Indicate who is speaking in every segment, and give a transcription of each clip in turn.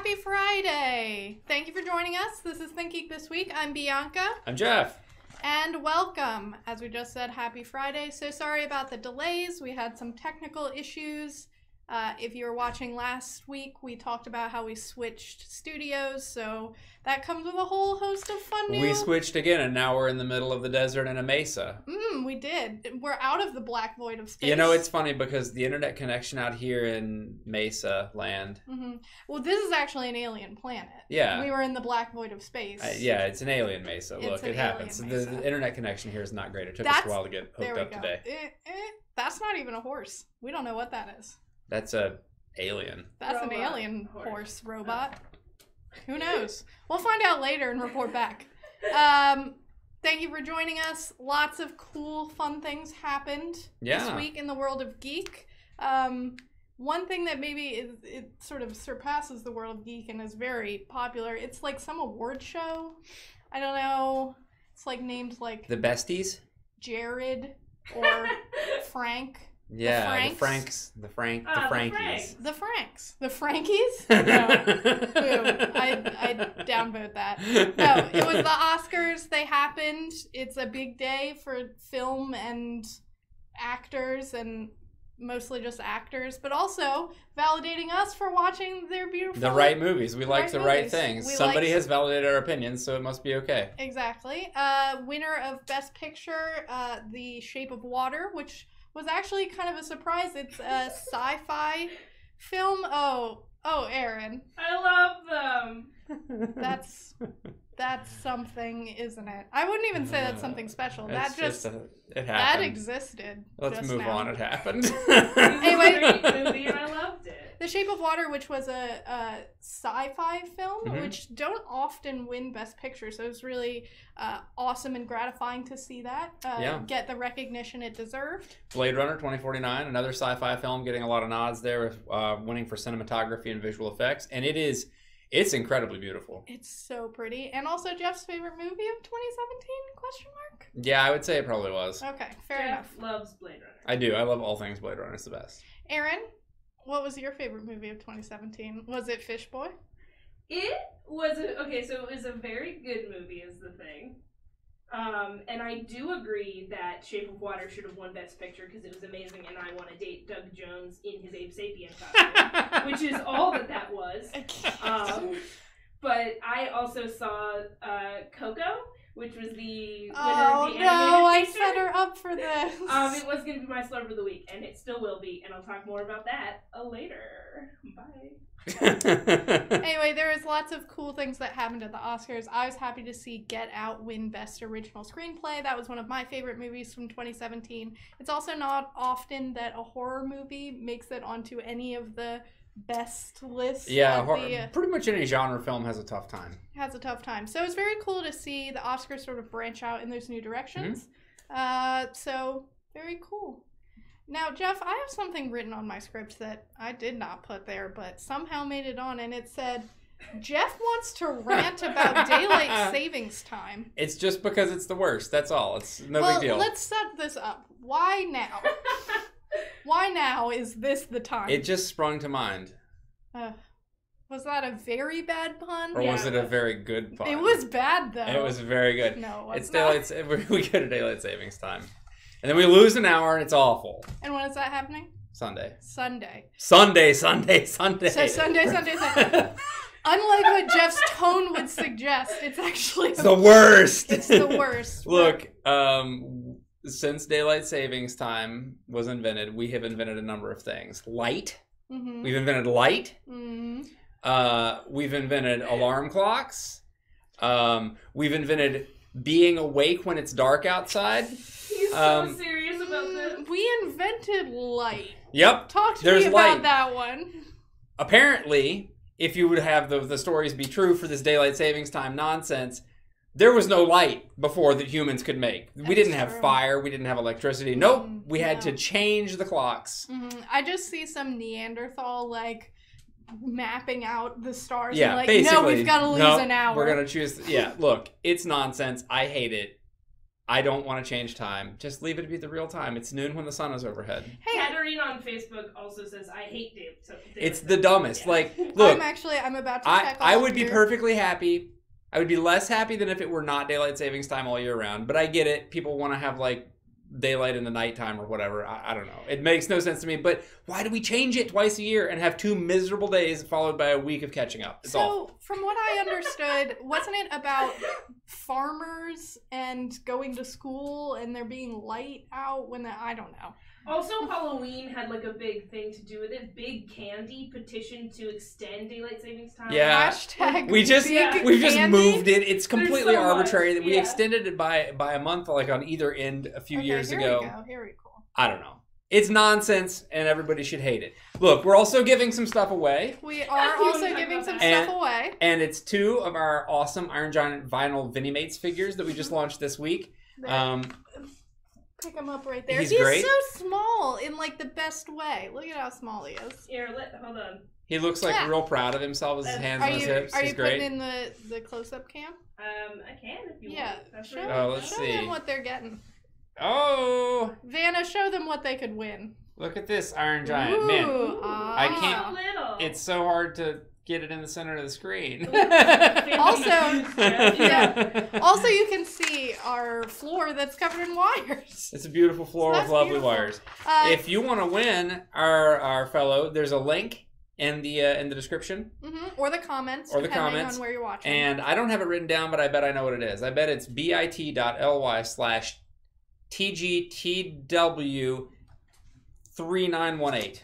Speaker 1: Happy Friday! Thank you for joining us. This is ThinkGeek This Week. I'm Bianca.
Speaker 2: I'm Jeff.
Speaker 1: And welcome. As we just said, happy Friday. So sorry about the delays. We had some technical issues. If you were watching last week, we talked about how we switched studios, so that comes with a whole host of fun new...
Speaker 2: We switched again, and now we're in the middle of the desert in a mesa.
Speaker 1: We did. We're out of the black void of space.
Speaker 2: You know, it's funny because the internet connection out here in Mesa land...
Speaker 1: Well, this is actually an alien planet.
Speaker 2: Yeah.
Speaker 1: We were in the black void of space.
Speaker 2: Yeah, it's an alien mesa. Look, it happens.
Speaker 1: Mesa.
Speaker 2: The internet connection here is not great. It took us a while to get hooked up today.
Speaker 1: That's not even a horse. We don't know what that is.
Speaker 2: That's a alien.
Speaker 1: That's an alien horse robot. Who knows? We'll find out later and report back. Thank you for joining us. Lots of cool, fun things happened this week in the world of geek. One thing that maybe it sort of surpasses the world of geek and is very popular, it's like some award show. I don't know. It's like named like...
Speaker 2: The Besties?
Speaker 1: Jared or Frank.
Speaker 2: Yeah, the Frankies.
Speaker 1: The Frankies? No. I downvote that. No, it was the Oscars. They happened. It's a big day for film and actors, and mostly just actors, but also validating us for watching their beautiful...
Speaker 2: The right movies. We like the right things. Somebody has validated our opinions, so it must be okay.
Speaker 1: Exactly. Winner of Best Picture, The Shape of Water, which... was actually kind of a surprise. It's a sci-fi film. Oh, Aaron.
Speaker 3: I love them.
Speaker 1: That's something, isn't it? I wouldn't even say that's something special. That
Speaker 2: it happened.
Speaker 1: That existed.
Speaker 2: Let's move on. It happened.
Speaker 1: Anyway,
Speaker 3: it was a great movie and I loved it.
Speaker 1: The Shape of Water, which was a sci-fi film, which don't often win Best Picture, so it was really awesome and gratifying to see that get the recognition it deserved.
Speaker 2: Blade Runner 2049, another sci-fi film, getting a lot of nods there, winning for cinematography and visual effects, and it's incredibly beautiful.
Speaker 1: It's so pretty, and also Jeff's favorite movie of 2017? Question mark?
Speaker 2: Yeah, I would say it probably was.
Speaker 1: Okay, fair enough.
Speaker 3: Jeff loves Blade Runner.
Speaker 2: I do. I love all things Blade Runner. It's the best.
Speaker 1: Aaron? What was your favorite movie of 2017? Was it Fish Boy?
Speaker 3: It was it was a very good movie is the thing. And I do agree that Shape of Water should have won Best Picture because it was amazing and I want to date Doug Jones in his Abe Sapien costume, which is all that was. But I also saw Coco, which was the winner of the animated
Speaker 1: I
Speaker 3: feature.
Speaker 1: set her up for this.
Speaker 3: It was going to be my Slurp of the Week, and it still will be, and I'll talk more about that later. Bye.
Speaker 1: Anyway, there was lots of cool things that happened at the Oscars. I was happy to see Get Out win Best Original Screenplay. That was one of my favorite movies from 2017. It's also not often that a horror movie makes it onto any of the best lists.
Speaker 2: Yeah, pretty much any genre film has a tough time.
Speaker 1: So it's very cool to see the Oscars sort of branch out in those new directions. So very cool. Now, Jeff, I have something written on my script that I did not put there, but somehow made it on, and it said, Jeff wants to rant about daylight savings time.
Speaker 2: It's just because it's the worst. That's all. It's no big deal.
Speaker 1: Let's set this up. Why now? Why now is this the time?
Speaker 2: It just sprung to mind.
Speaker 1: Was that a very bad pun?
Speaker 2: Or was it a very good pun?
Speaker 1: It was bad, though.
Speaker 2: It was very good.
Speaker 1: No, it
Speaker 2: was not. We get a daylight savings time. And then we lose an hour and it's awful.
Speaker 1: And when is that happening?
Speaker 2: Sunday.
Speaker 1: Sunday.
Speaker 2: So Sunday.
Speaker 1: Unlike what Jeff's tone would suggest, it's actually...
Speaker 2: It's the worst.
Speaker 1: It's the worst.
Speaker 2: Look, since daylight savings time was invented, we have invented a number of things. Light. We've invented light. We've invented alarm clocks. We've invented being awake when it's dark outside.
Speaker 3: He's so serious about this.
Speaker 1: We invented light.
Speaker 2: Yep.
Speaker 1: Talk to me about that one.
Speaker 2: Apparently, if you would have the stories be true for this daylight savings time nonsense, there was no light before that humans could make. We didn't have fire. We didn't have electricity. Nope. We had to change the clocks.
Speaker 1: I just see some Neanderthal, like, mapping out the stars.
Speaker 2: Yeah,
Speaker 1: and like,
Speaker 2: basically.
Speaker 1: No, we've got to lose an hour.
Speaker 2: We're going to choose. Yeah, look, it's nonsense. I hate it. I don't want to change time. Just leave it to be the real time. It's noon when the sun is overhead.
Speaker 3: Hey, Katarina on Facebook also says, I hate Dave.
Speaker 2: It's the dumbest.
Speaker 3: Yeah.
Speaker 2: Like, look.
Speaker 1: I'm about to check
Speaker 2: I would be perfectly happy. I would be less happy than if it were not daylight savings time all year round. But I get it. People want to have, like, daylight in the nighttime or whatever. I don't know. It makes no sense to me. But why do we change it twice a year and have 2 miserable days followed by a week of catching up? It's awful.
Speaker 1: From what I understood, wasn't it about farmers and going to school and there being light out when I don't know.
Speaker 3: Also, Halloween had like a big thing to do with it. Big Candy petition to extend daylight savings time.
Speaker 2: Yeah.
Speaker 1: Hashtag
Speaker 2: we've just moved it. It's completely
Speaker 3: so
Speaker 2: arbitrary.
Speaker 3: much.
Speaker 2: We extended it by a month, like on either end a few years ago.
Speaker 1: Here we go.
Speaker 2: I don't know. It's nonsense, and everybody should hate it. Look, we're also giving some stuff away.
Speaker 1: We are also giving some stuff away.
Speaker 2: And it's 2 of our awesome Iron Giant vinyl Vinimates figures that we just launched this week.
Speaker 1: Pick him up right there.
Speaker 2: He's great.
Speaker 1: So small in like the best way. Look at how small he is.
Speaker 3: Here, hold on.
Speaker 2: He looks like real proud of himself with his hands on his hips.
Speaker 1: Are
Speaker 2: He's
Speaker 1: you
Speaker 2: great.
Speaker 1: putting in the close-up cam?
Speaker 3: I can if you want.
Speaker 1: Show
Speaker 2: see.
Speaker 1: them what they're getting.
Speaker 2: Oh,
Speaker 1: Vanna, show them what they could win.
Speaker 2: look at this Iron Giant. Man, I can't.
Speaker 3: Little.
Speaker 2: It's so hard to get it in the center of the screen.
Speaker 1: Also, you can see our floor that's covered in wires.
Speaker 2: It's a beautiful floor with lovely wires. If you want to win our fellow, there's a link in the description.
Speaker 1: Or the comments.
Speaker 2: Or the
Speaker 1: depending
Speaker 2: comments.
Speaker 1: on where you're watching.
Speaker 2: And I don't have it written down, but I bet I know what it is. I bet it's bit.ly/TGTW3918.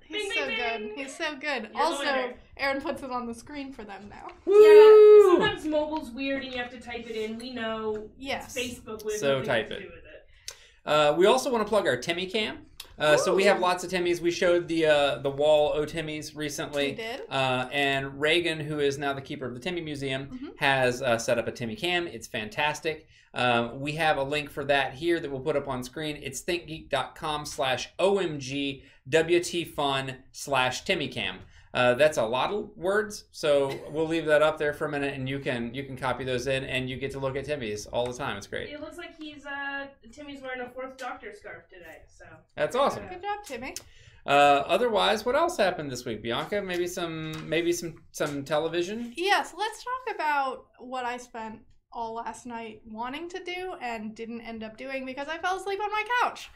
Speaker 1: He's so good. He's so good. Also, Aaron puts it on the screen for them now.
Speaker 2: Woo!
Speaker 3: Yeah, sometimes mobile's weird and you have to type it in. We know.
Speaker 1: Yes.
Speaker 3: Facebook with
Speaker 2: So type it. We also want to plug our Timmy Cam. So we have lots of Timmys. We showed the wall O-Timmys recently.
Speaker 1: We did.
Speaker 2: And Reagan, who is now the keeper of the Timmy Museum, has set up a Timmy Cam. It's fantastic. We have a link for that here that we'll put up on screen. It's thinkgeek.com/OMGWTFun/TimmyCam. That's a lot of words, so we'll leave that up there for a minute, and you can copy those in, and you get to look at Timmy's all the time. It's great.
Speaker 3: It looks like Timmy's wearing a 4th Doctor scarf today, so
Speaker 2: that's awesome.
Speaker 1: Good job, Timmy.
Speaker 2: Otherwise, what else happened this week, Bianca? Maybe some television.
Speaker 1: Yes, let's talk about what I spent all last night wanting to do and didn't end up doing because I fell asleep on my couch.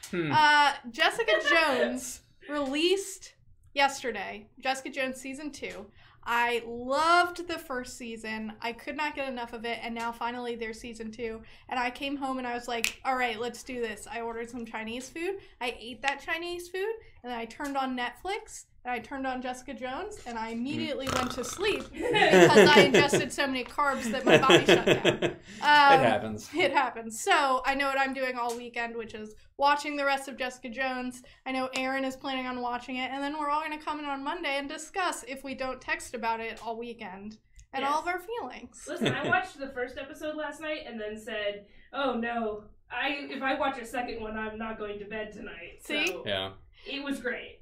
Speaker 1: Jessica Jones released yesterday, Jessica Jones season 2. I loved the first season. I could not get enough of it, and now finally there's season 2. And I came home and I was like, all right, let's do this. I ordered some Chinese food. I ate that Chinese food, and then I turned on Netflix, and I turned on Jessica Jones, and I immediately went to sleep because I ingested so many carbs that my body shut down.
Speaker 2: It happens.
Speaker 1: It happens. So I know what I'm doing all weekend, which is watching the rest of Jessica Jones. I know Aaron is planning on watching it, and then we're all going to come in on Monday and discuss if we don't text about it all weekend and all of our feelings.
Speaker 3: Listen, I watched the first episode last night and then said, oh no, if I watch a second one, I'm not going to bed tonight.
Speaker 1: See?
Speaker 3: So
Speaker 2: Yeah.
Speaker 3: It was great.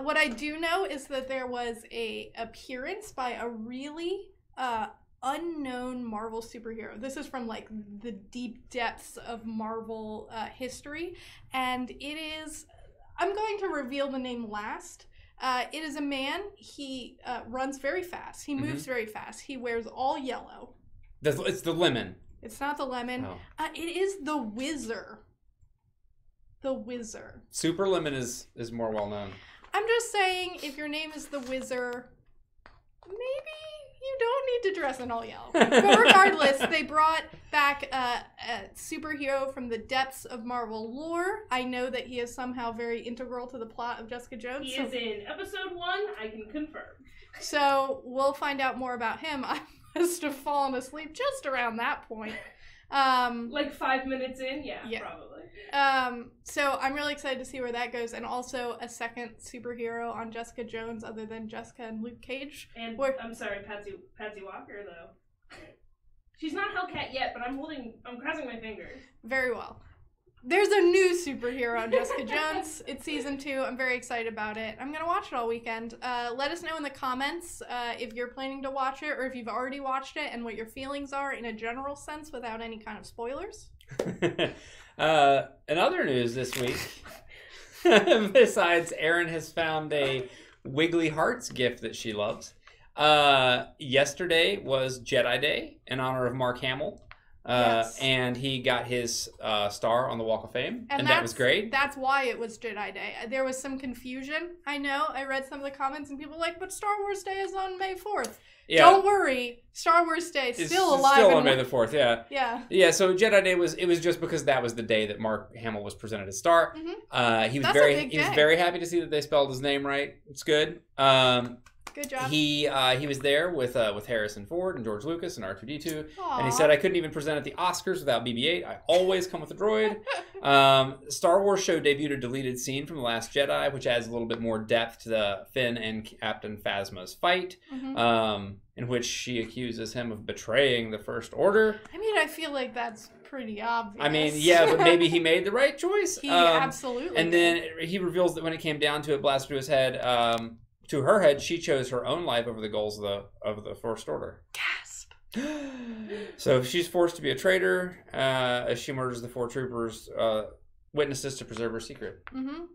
Speaker 1: What I do know is that there was a appearance by a really unknown Marvel superhero. This is from like the deep depths of Marvel history, and it is, I'm going to reveal the name last. It is a man. He runs very fast. He moves very fast. He wears all yellow.
Speaker 2: It's the lemon.
Speaker 1: It's not the lemon.
Speaker 2: Oh.
Speaker 1: It is the Whizzer. The Whizzer.
Speaker 2: Super Lemon is more well known.
Speaker 1: I'm just saying, if your name is the Whizzer, maybe you don't need to dress in all yellow. But regardless, they brought back a superhero from the depths of Marvel lore. I know that he is somehow very integral to the plot of Jessica Jones.
Speaker 3: He is in episode 1, I can confirm.
Speaker 1: So we'll find out more about him. I must have fallen asleep just around that point.
Speaker 3: Like 5 minutes in? Yeah. Probably.
Speaker 1: So I'm really excited to see where that goes, and also a second superhero on Jessica Jones other than Jessica and Luke Cage.
Speaker 3: And I'm sorry, Patsy Walker though. She's not Hellcat yet, but I'm crossing my fingers.
Speaker 1: Very well. There's a new superhero on Jessica Jones. It's season 2. I'm very excited about it. I'm going to watch it all weekend. Let us know in the comments if you're planning to watch it or if you've already watched it and what your feelings are in a general sense without any kind of spoilers.
Speaker 2: In other news this week, besides Erin has found a Wiggly Hearts gift that she loves. Yesterday was Jedi Day in honor of Mark Hamill.
Speaker 1: Yes.
Speaker 2: And he got his star on the Walk of Fame, and that was great.
Speaker 1: That's why it was Jedi Day. There was some confusion. I know. I read some of the comments, and people were like, but Star Wars Day is on May 4th. Yeah. Don't worry. Star Wars Day is still alive.
Speaker 2: Still on May the 4th, yeah.
Speaker 1: Yeah.
Speaker 2: Yeah, so Jedi Day was just because that was the day that Mark Hamill was presented his star.
Speaker 1: Mm-hmm.
Speaker 2: He was very happy to see that they spelled his name right. It's good.
Speaker 1: Good job.
Speaker 2: He was there with Harrison Ford and George Lucas and R2-D2, and he said, I couldn't even present at the Oscars without BB-8. I always come with a droid. Star Wars show debuted a deleted scene from The Last Jedi, which adds a little bit more depth to the Finn and Captain Phasma's fight, in which she accuses him of betraying the First Order.
Speaker 1: I mean, I feel like that's pretty obvious.
Speaker 2: I mean, yeah, but maybe he made the right choice.
Speaker 1: He absolutely
Speaker 2: And then he reveals that when it came down to it, blasted to his head, to her head, she chose her own life over the goals of the First Order.
Speaker 1: Gasp.
Speaker 2: So she's forced to be a traitor as she murders the 4 troopers, witnesses to preserve her secret.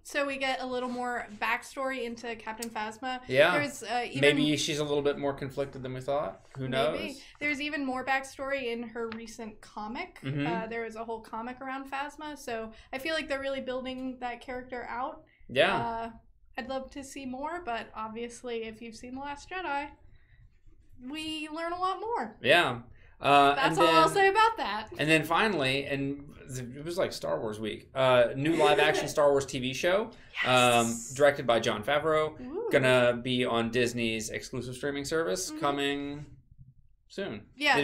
Speaker 1: So we get a little more backstory into Captain Phasma.
Speaker 2: Yeah.
Speaker 1: There's
Speaker 2: maybe she's a little bit more conflicted than we thought. Who knows?
Speaker 1: Maybe. There's even more backstory in her recent comic. There was a whole comic around Phasma, so I feel like they're really building that character out.
Speaker 2: Yeah.
Speaker 1: I'd love to see more, but obviously, if you've seen The Last Jedi, we learn a lot more.
Speaker 2: Yeah.
Speaker 1: That's all I'll say about that.
Speaker 2: And then finally, and it was like Star Wars week, new live-action Star Wars TV show, directed by Jon Favreau, gonna be on Disney's exclusive streaming service, coming soon. Yeah,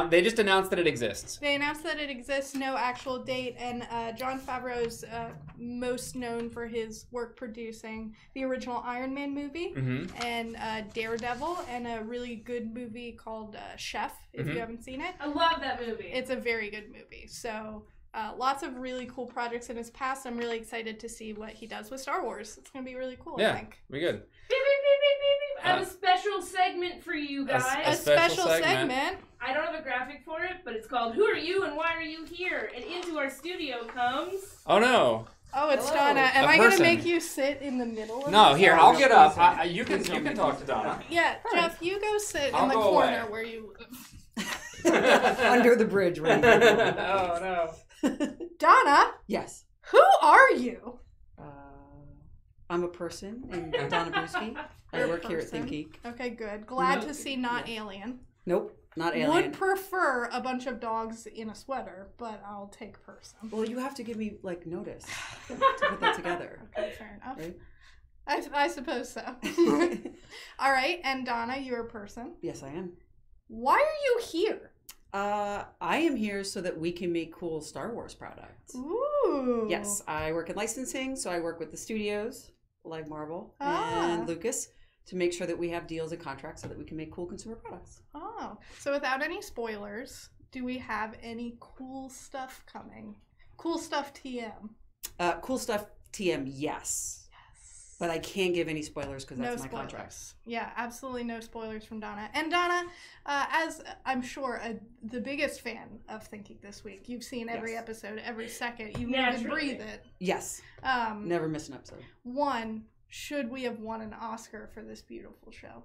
Speaker 2: they just announced that it exists.
Speaker 1: They announced that it exists, no actual date, and Jon Favreau's most known for his work producing the original Iron Man movie and Daredevil, and a really good movie called Chef, if you haven't seen it.
Speaker 3: I love that movie.
Speaker 1: It's a very good movie. So lots of really cool projects in his past. I'm really excited to see what he does with Star Wars. It's going to be really cool, I think.
Speaker 2: Be good.
Speaker 3: I have a special segment for you guys.
Speaker 1: A special segment.
Speaker 3: I don't have a graphic for it, but it's called Who Are You and Why Are You Here? And into our studio comes...
Speaker 2: Oh, no.
Speaker 1: Oh, it's Donna. Am I going to make you sit in the middle of
Speaker 2: No, here, I'll get up. You can talk to Donna.
Speaker 1: Yeah, Jeff, you go sit in the corner where you
Speaker 4: live. Under the bridge. Right.
Speaker 2: Oh, no.
Speaker 1: Donna?
Speaker 4: Yes.
Speaker 1: Who are you?
Speaker 4: I'm a person named Donna Brewski. I work here at ThinkGeek.
Speaker 1: Okay, good. Glad to see not alien.
Speaker 4: Nope, not alien.
Speaker 1: Would prefer a bunch of dogs in a sweater, but I'll take person.
Speaker 4: Well, you have to give me, notice to put that together.
Speaker 1: Okay, fair enough.
Speaker 4: Right?
Speaker 1: I suppose so. All right, and Donna, you're a person.
Speaker 4: Yes, I am.
Speaker 1: Why are you here?
Speaker 4: I am here so that we can make cool Star Wars products.
Speaker 1: Ooh.
Speaker 4: Yes, I work in licensing, so I work with the studios, like Marvel and Lucas, to make sure that we have deals and contracts so that we can make cool consumer products.
Speaker 1: Oh, so without any spoilers, do we have any cool stuff coming? Cool stuff TM.
Speaker 4: Cool stuff TM, yes. But I can't give any spoilers because that's my contract.
Speaker 1: Yeah, absolutely no spoilers from Donna. And Donna, as I'm sure the biggest fan of ThinkGeek This Week, you've seen every episode, every second. You live and breathe it.
Speaker 4: Yes. Never miss an episode.
Speaker 1: Should we have won an Oscar for this beautiful show?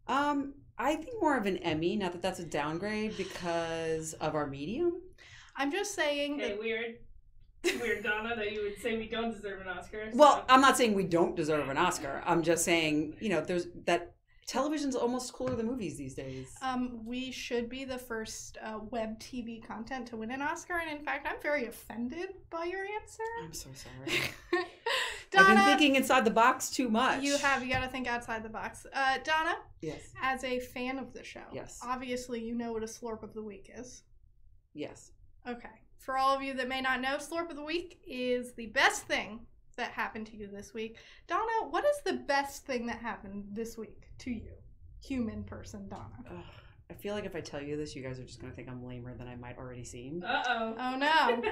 Speaker 4: I think more of an Emmy. Not that that's a downgrade because of our medium. I'm just saying that...
Speaker 3: Weird, Donna, that you would say we don't deserve an Oscar. So.
Speaker 4: Well, I'm not saying we don't deserve an Oscar. I'm just saying, there's that television's almost cooler than movies these days.
Speaker 1: We should be the first web TV content to win an Oscar, and in fact, I'm very offended by your answer.
Speaker 4: I'm so sorry.
Speaker 1: Donna,
Speaker 4: I've been thinking inside the box too much.
Speaker 1: You got to think outside the box. Donna?
Speaker 4: Yes.
Speaker 1: As a fan of the show,
Speaker 4: yes.
Speaker 1: Obviously you know what a Slurp of the Week is.
Speaker 4: Yes.
Speaker 1: Okay. For all of you that may not know, Slurp of the Week is the best thing that happened to you this week. Donna, what is the best thing that happened this week to you? Human person, Donna.
Speaker 4: I feel like if I tell you this, you guys are just going to think I'm lamer than I might already seem.
Speaker 3: Uh-oh.
Speaker 1: Oh, no.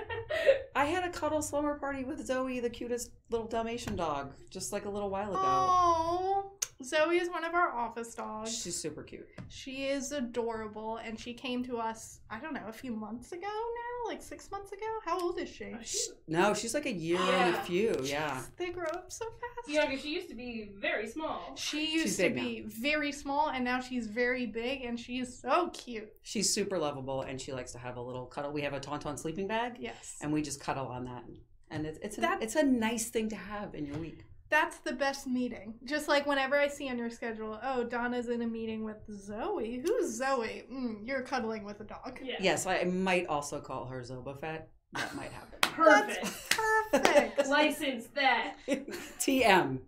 Speaker 4: I had a cuddle slumber party with Zoe, the cutest little Dalmatian dog, just like a little while ago.
Speaker 1: Oh. Zoe is one of our office dogs.
Speaker 4: She's super cute.
Speaker 1: She is adorable, and she came to us, I don't know, a few months ago now? Like 6 months ago? How old is she?
Speaker 4: No, she's like a year and a few, yeah.
Speaker 1: They grow up so fast.
Speaker 3: Yeah, because she used to be very small.
Speaker 1: She used to be very small, and now she's very big, and she's so cute.
Speaker 4: She's super lovable, and she likes to have a little cuddle. We have a Tauntaun sleeping bag.
Speaker 1: Yes.
Speaker 4: And we just cuddle on that. And it's a nice thing to have in your week.
Speaker 1: That's the best meeting. Just like whenever I see on your schedule, oh, Donna's in a meeting with Zoe. Who's Zoe? You're cuddling with a dog.
Speaker 3: Yeah.
Speaker 4: Yes, I might also call her Zobafet. That might happen.
Speaker 3: Perfect.
Speaker 1: That's perfect.
Speaker 3: License that.
Speaker 4: TM.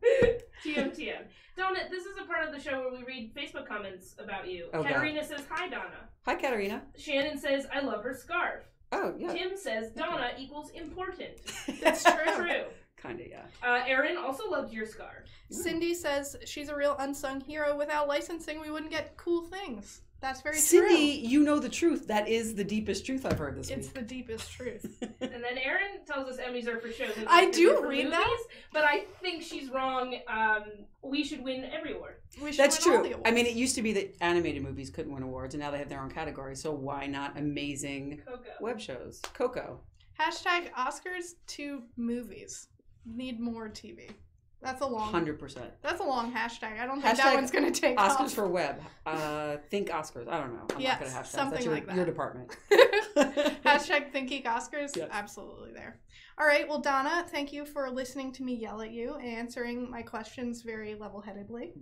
Speaker 3: TM. Donna, this is a part of the show where we read Facebook comments about you.
Speaker 4: Oh,
Speaker 3: Katerina says, hi, Donna.
Speaker 4: Hi, Katerina.
Speaker 3: Shannon says, I love her scarf.
Speaker 4: Oh, yeah.
Speaker 3: Tim says, Donna equals important.
Speaker 1: That's true.
Speaker 3: True.
Speaker 4: Kind of, yeah.
Speaker 3: Erin also loves your scarf.
Speaker 1: Cindy says she's a real unsung hero. Without licensing, we wouldn't get cool things. That's very true.
Speaker 4: Cindy, you know the truth. That is the deepest truth I've heard this week.
Speaker 1: It's the deepest truth.
Speaker 3: And then Erin tells us Emmys are for shows. And
Speaker 1: I
Speaker 3: Oscars
Speaker 1: do
Speaker 3: are for
Speaker 1: read
Speaker 3: movies,
Speaker 1: that.
Speaker 3: But I think she's wrong. We should win every award.
Speaker 1: Win
Speaker 4: That's
Speaker 1: all
Speaker 4: true.
Speaker 1: the
Speaker 4: I mean, it used to be that animated movies couldn't win awards, and now they have their own category. So why not amazing
Speaker 3: Coco.
Speaker 4: web shows? Coco.
Speaker 1: Hashtag Oscars to movies. Need more TV. That's a long
Speaker 4: 100%.
Speaker 1: That's a long hashtag. I don't think that one's going to take
Speaker 4: Oscars
Speaker 1: off.
Speaker 4: for web. Think Oscars. I don't know. I'm not going to hashtag.
Speaker 1: Something
Speaker 4: That's
Speaker 1: like that.
Speaker 4: your department.
Speaker 1: Hashtag ThinkGeek Oscars.
Speaker 4: Yes.
Speaker 1: Absolutely there. All right. Well, Donna, thank you for listening to me yell at you and answering my questions very level-headedly.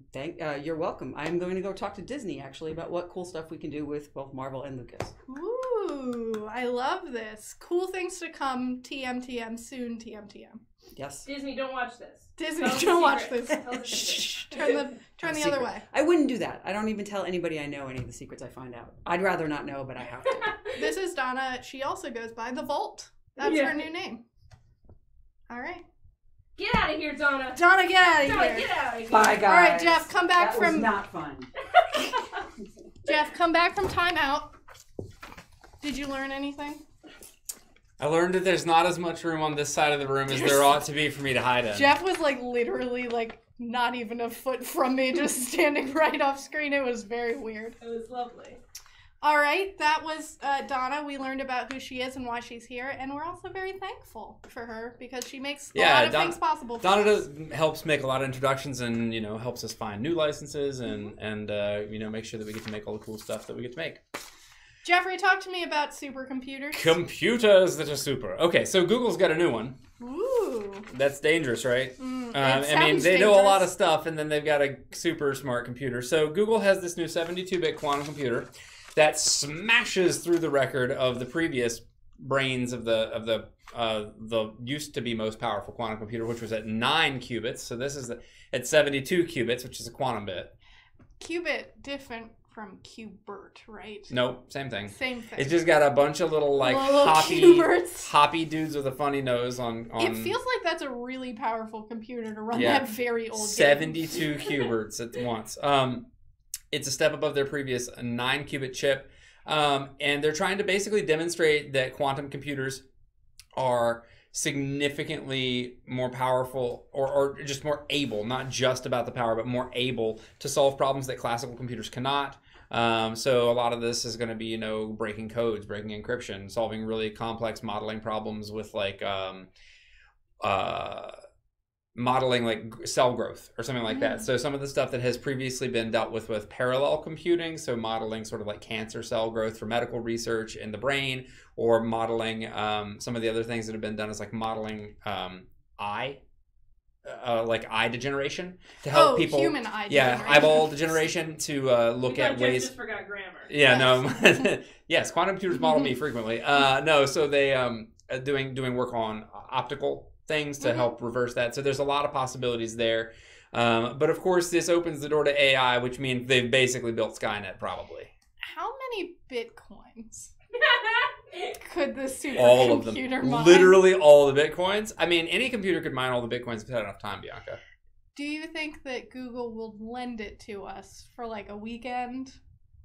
Speaker 4: You're welcome. I'm going to go talk to Disney, actually, about what cool stuff we can do with both Marvel and Lucas.
Speaker 1: Ooh, I love this. Cool things to come. TM, soon TM.
Speaker 4: Yes.
Speaker 3: Disney, don't watch this.
Speaker 1: Disney, don't watch this.
Speaker 3: Shh.
Speaker 1: Turn the other way.
Speaker 4: I wouldn't do that. I don't even tell anybody I know any of the secrets I find out. I'd rather not know, but I have to.
Speaker 1: This is Donna. She also goes by The Vault. That's her new name. All right.
Speaker 3: Get out of here, Donna.
Speaker 1: Donna, get out of here.
Speaker 3: Donna, get out of here.
Speaker 4: Bye, guys.
Speaker 1: All right, Jeff, come back
Speaker 4: that
Speaker 1: from...
Speaker 4: was not fun.
Speaker 1: Jeff, come back from timeout. Did you learn anything?
Speaker 2: I learned that there's not as much room on this side of the room as there ought to be for me to hide in.
Speaker 1: Jeff was literally not even a foot from me, just standing right off screen. It was very weird.
Speaker 3: It was lovely.
Speaker 1: All right, that was Donna. We learned about who she is and why she's here, and we're also very thankful for her because she makes a lot of things possible for us.
Speaker 2: Donna helps make a lot of introductions and, helps us find new licenses and make sure that we get to make all the cool stuff that we get to make.
Speaker 1: Jeffrey, talk to me about supercomputers.
Speaker 2: Computers that are super. Okay, so Google's got a new one.
Speaker 1: Ooh.
Speaker 2: That's dangerous, right?
Speaker 1: They
Speaker 2: know a lot of stuff, and then they've got a super smart computer. So Google has this new 72-bit quantum computer that smashes through the record of the previous brains of the used to be most powerful quantum computer, which was at 9 qubits. So this is at 72 qubits, which is a quantum bit.
Speaker 1: Qubit different from qbert, right?
Speaker 2: Nope, same thing.
Speaker 1: Same thing.
Speaker 2: It's just got a bunch of little hoppy dudes with a funny nose on.
Speaker 1: It feels like that's a really powerful computer to run that very old
Speaker 2: 72 qubits at once. It's a step above their previous 9-qubit chip, and they're trying to basically demonstrate that quantum computers are significantly more powerful or just more able, not just about the power, but more able to solve problems that classical computers cannot. So a lot of this is going to be, breaking codes, breaking encryption, solving really complex modeling problems with modeling cell growth or something like that. So some of the stuff that has previously been dealt with parallel computing, so modeling sort of like cancer cell growth for medical research in the brain, or modeling some of the other things that have been done is modeling eye degeneration to help people.
Speaker 1: Human eye degeneration.
Speaker 2: Eyeball degeneration to look at ways.
Speaker 3: Just forgot grammar.
Speaker 2: Yeah, no. Yes, quantum computers model me frequently. So they doing work on optical things to help reverse that. So there's a lot of possibilities there. But of course, this opens the door to AI, which means they've basically built Skynet, probably.
Speaker 1: How many bitcoins could this supercomputer
Speaker 2: all of them.
Speaker 1: mine?
Speaker 2: Literally all the bitcoins. I mean, any computer could mine all the bitcoins if it had enough time, Bianca.
Speaker 1: Do you think that Google will lend it to us for a weekend?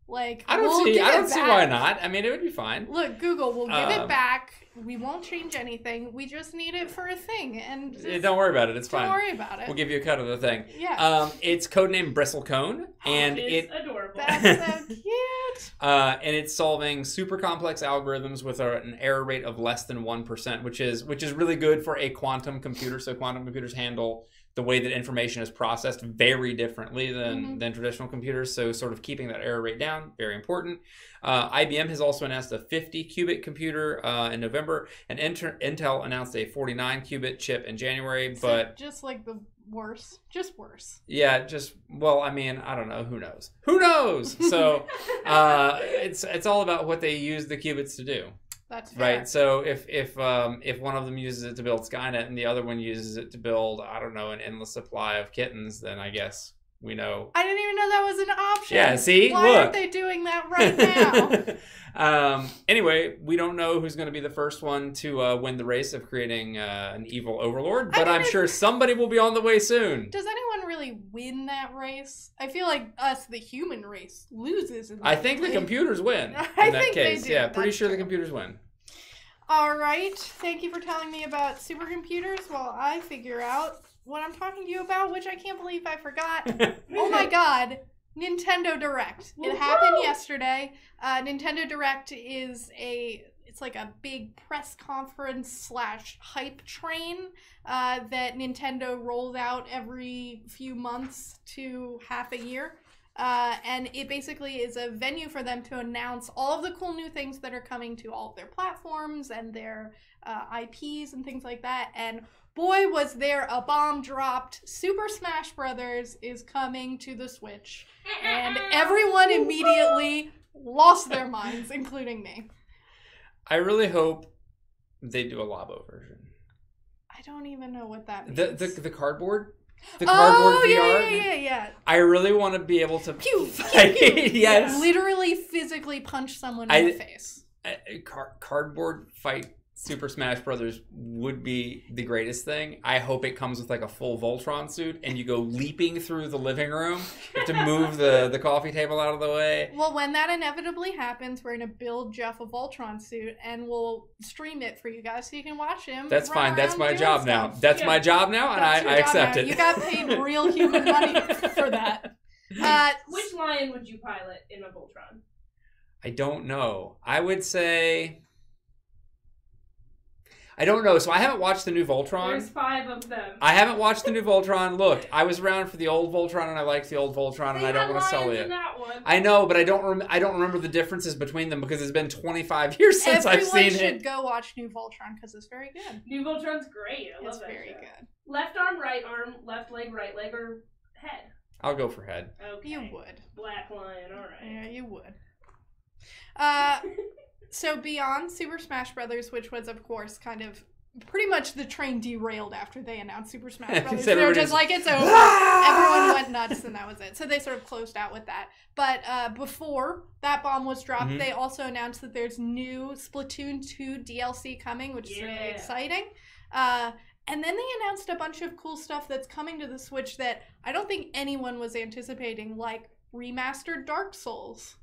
Speaker 1: Like,
Speaker 2: I don't see why not. I mean, it would be fine.
Speaker 1: Look, Google, we'll give it back. We won't change anything. We just need it for a thing. And
Speaker 2: don't worry about it. It's fine.
Speaker 1: Don't worry about it.
Speaker 2: We'll give you a cut of the thing.
Speaker 1: Yeah.
Speaker 2: It's codenamed Bristlecone, and
Speaker 3: it's adorable.
Speaker 1: That's so cute.
Speaker 2: And it's solving super complex algorithms with an error rate of less than 1%, which is really good for a quantum computer. So quantum computers handle the way that information is processed very differently than traditional computers. So sort of keeping that error rate down, very important. IBM has also announced a 50-qubit computer in November, and Intel announced a 49-qubit chip in January. But
Speaker 1: just like the worse, just worse.
Speaker 2: Yeah, well, I mean, I don't know. Who knows? Who knows? So it's all about what they use the qubits to do.
Speaker 1: That's fair.
Speaker 2: Right. So if one of them uses it to build Skynet and the other one uses it to build, I don't know, an endless supply of kittens, then I guess we know.
Speaker 1: I didn't even know that was an option.
Speaker 2: Yeah. See,
Speaker 1: why aren't they doing that right
Speaker 2: now? Anyway, we don't know who's going to be the first one to win the race of creating an evil overlord, but I'm sure somebody will be on the way soon.
Speaker 1: Does anyone really win that race? I feel like us, the human race, loses.
Speaker 2: I think the computers win in that case. Yeah, pretty sure the computers win.
Speaker 1: All right. Thank you for telling me about supercomputers while I figure out what I'm talking to you about, which I can't believe I forgot. Oh my God. Nintendo Direct. It happened yesterday. Nintendo Direct is it's like a big press conference / hype train that Nintendo rolls out every few months to half a year. And it basically is a venue for them to announce all of the cool new things that are coming to all of their platforms and their IPs and things like that. And boy, was there a bomb dropped. Super Smash Brothers is coming to the Switch. And everyone immediately lost their minds, including me.
Speaker 2: I really hope they do a Labo version.
Speaker 1: I don't even know what that means.
Speaker 2: The cardboard? The cardboard VR?
Speaker 1: Yeah.
Speaker 2: I really want to be able to
Speaker 1: fight.
Speaker 2: Yes.
Speaker 1: Literally physically punch someone in the face.
Speaker 2: Cardboard fight Super Smash Brothers would be the greatest thing. I hope it comes with like a full Voltron suit and you go leaping through the living room. You have to move the coffee table out of the way.
Speaker 1: Well, when that inevitably happens, we're going to build Jeff a Voltron suit and we'll stream it for you guys so you can watch him.
Speaker 2: That's fine. That's my job now. That's my job now, and I accept it.
Speaker 1: You got paid real human money for that.
Speaker 3: Which lion would you pilot in a Voltron?
Speaker 2: I don't know. I would say... I don't know. So I haven't watched the new Voltron.
Speaker 3: There's 5 of them.
Speaker 2: I haven't watched the new Voltron. Look, I was around for the old Voltron, and I liked the old Voltron, and I don't want to sell it. I know, but I don't remember the differences between them because it's been 25 years since I've seen it.
Speaker 1: Everyone should go watch New Voltron because it's very good.
Speaker 3: New Voltron's great. I love
Speaker 1: it. It's very good.
Speaker 3: Left arm, left leg, or head?
Speaker 2: I'll go for head.
Speaker 1: Okay. You would.
Speaker 3: Black lion. All right.
Speaker 1: Yeah, you would. So beyond Super Smash Brothers, which was, of course, kind of pretty much the train derailed after they announced Super Smash Brothers. They were just like, it's over. Everyone went nuts, and that was it. So they sort of closed out with that. But before that bomb was dropped, they also announced that there's new Splatoon 2 DLC coming, which is really exciting. And then they announced a bunch of cool stuff that's coming to the Switch that I don't think anyone was anticipating, like remastered Dark Souls.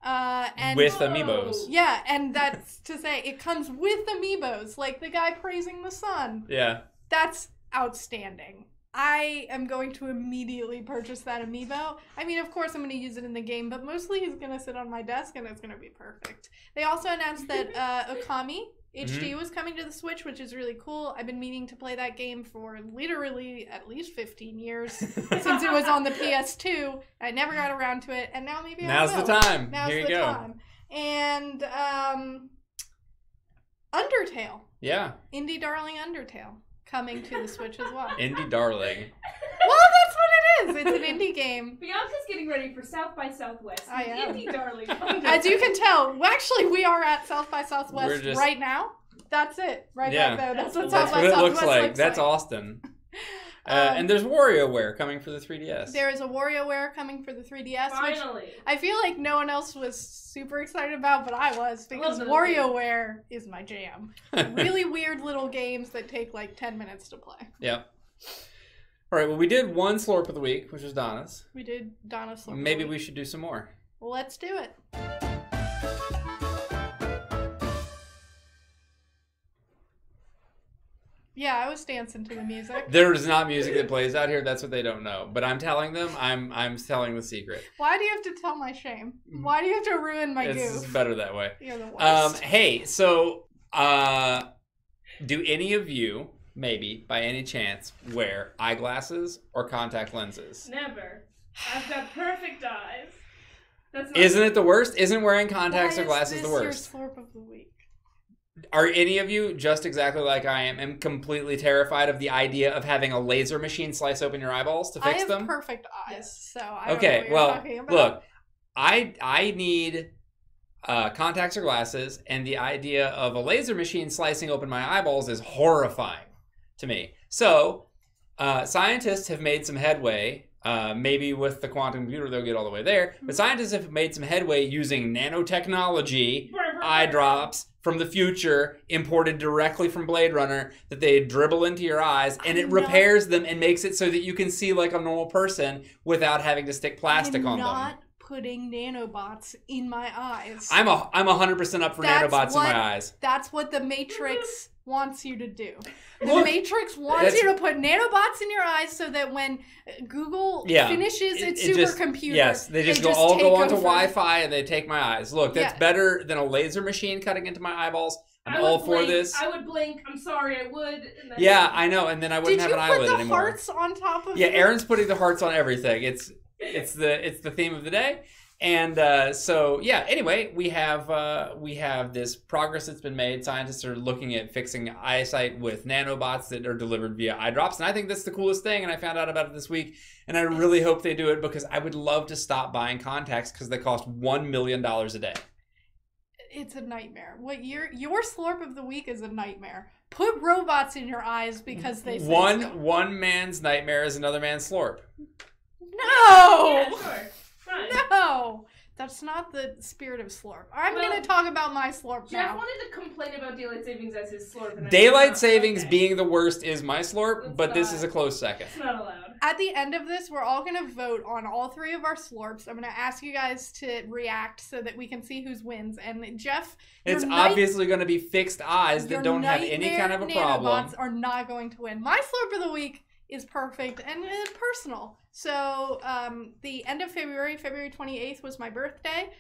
Speaker 1: And
Speaker 2: with amiibos.
Speaker 1: Yeah, and that's to say it comes with amiibos, like the guy praising the sun.
Speaker 2: Yeah.
Speaker 1: That's outstanding. I am going to immediately purchase that amiibo. I mean, of course I'm going to use it in the game, but mostly he's going to sit on my desk and it's going to be perfect. They also announced that Okami HD was coming to the Switch, which is really cool. I've been meaning to play that game for literally at least 15 years since it was on the PS2. I never got around to it, and now maybe
Speaker 2: Now's
Speaker 1: I will.
Speaker 2: the time.
Speaker 1: Now's
Speaker 2: Here you
Speaker 1: the
Speaker 2: go.
Speaker 1: time. And Undertale.
Speaker 2: Yeah.
Speaker 1: Indie Darling Undertale coming to the Switch as well.
Speaker 2: Indie Darling.
Speaker 1: Well, that's what it is. It's an indie game.
Speaker 3: Bianca's getting ready for South by Southwest.
Speaker 1: I am.
Speaker 3: Indie Darling.
Speaker 1: As you can tell, actually, we are at South by Southwest right now. That's it. Right back there. That's what South by Southwest looks like.
Speaker 2: That's Austin. And there's WarioWare coming for the 3DS.
Speaker 1: There is a WarioWare coming for the 3DS.
Speaker 3: Finally.
Speaker 1: Which I feel like no one else was super excited about, but I was, because WarioWare is my jam. Really weird little games that take like 10 minutes to play.
Speaker 2: Yeah. All right, well, we did one Slurp of the week, which was Donna's.
Speaker 1: We did Donna's Slurp.
Speaker 2: Maybe we should do some more.
Speaker 1: Let's do it. Yeah, I was dancing to the music.
Speaker 2: There's not music that plays out here. That's what they don't know. But I'm telling them. I'm telling the secret.
Speaker 1: Why do you have to tell my shame? Why do you have to ruin my goof?
Speaker 2: It's better that way.
Speaker 1: You're the worst.
Speaker 2: Hey, so do any of you, maybe by any chance, wear eyeglasses or contact lenses?
Speaker 3: Never. I've got perfect eyes. That's not
Speaker 2: Isn't it the worst? Isn't wearing contacts or glasses the worst?
Speaker 1: Your slurp of the week.
Speaker 2: Are any of you just exactly like I am and completely terrified of the idea of having a laser machine slice open your eyeballs to fix them?
Speaker 1: I have perfect eyes, so I don't
Speaker 2: okay,
Speaker 1: know what you're talking about.
Speaker 2: Look, I need contacts or glasses, and the idea of a laser machine slicing open my eyeballs is horrifying to me. So, scientists have made some headway. Maybe with the quantum computer they'll get all the way there. But scientists have made some headway using nanotechnology, eye drops from the future imported directly from Blade Runner that they dribble into your eyes, and it repairs them and makes it so that you can see like a normal person without having to stick plastic on them.
Speaker 1: I'm not putting nanobots in my eyes.
Speaker 2: I'm 100% up for nanobots in my eyes.
Speaker 1: That's what the Matrix wants you to do. The Matrix wants you to put nanobots in your eyes so that when Google finishes its supercomputer,
Speaker 2: they just go onto Wi-Fi and they take my eyes. Look, that's better than a laser machine cutting into my eyeballs. I'm all for this.
Speaker 3: I would blink. I'm sorry, I would. And then
Speaker 2: I know, and then I wouldn't have an eyelid anymore.
Speaker 1: Did you put the hearts on top of it?
Speaker 2: Yeah, Erin's putting the hearts on everything. It's the theme of the day. And anyway, we have this progress that's been made. Scientists are looking at fixing eyesight with nanobots that are delivered via eye drops. And I think that's the coolest thing. And I found out about it this week. And I really hope they do it because I would love to stop buying contacts because they cost $1 million a day.
Speaker 1: It's a nightmare. What your slurp of the week is a nightmare. Put robots in your eyes because they say
Speaker 2: one man's nightmare is another man's slurp.
Speaker 1: No!
Speaker 3: Yeah, sure. Fine.
Speaker 1: No! That's not the spirit of Slurp. I'm going to talk about my Slurp now.
Speaker 3: Jeff wanted to complain about daylight savings as his Slurp.
Speaker 2: Daylight savings being the worst is my Slurp, but this is a close second.
Speaker 3: It's not allowed.
Speaker 1: At the end of this, we're all going to vote on all three of our Slurps. I'm going to ask you guys to react so that we can see whose wins. And Jeff,
Speaker 2: it's obviously going to be fixed eyes that don't have any kind of a problem.
Speaker 1: Nanobots are not going to win. My Slurp of the week is perfect and personal. So the end of February 28th was my birthday.